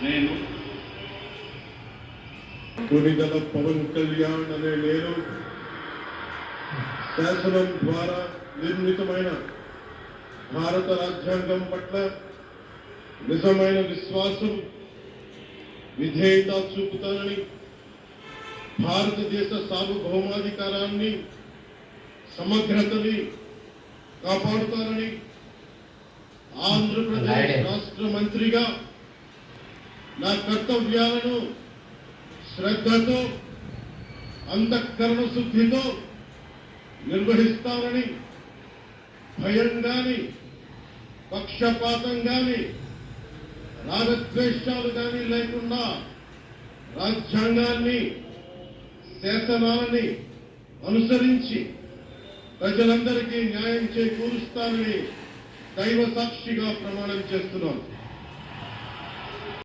నేను కొనిదల పవన్ కళ్యాణ్ అనే నేను శాసనం ద్వారా నిర్మితమైన భారత రాజ్యాంగం పట్ల నిజమైన విశ్వాసం విధేయత చూపుతానని, భారతదేశ సార్వభౌమాధికారాన్ని సమగ్రతని కాపాడుతానని, ఆంధ్రప్రదేశ్ రాష్ట్ర మంత్రిగా నా కర్తవ్యాలను శ్రద్ధతో అంతఃకరణ శుద్ధితో నిర్వహిస్తానని, భయం గాని పక్షపాతం గాని రాగద్వేషాలు గాని లేకుండా రాజ్యాంగాన్ని శాసనాలని అనుసరించి ప్రజలందరికీ న్యాయం చేకూరుస్తానని దైవ సాక్షిగా ప్రమాణం చేస్తున్నాను.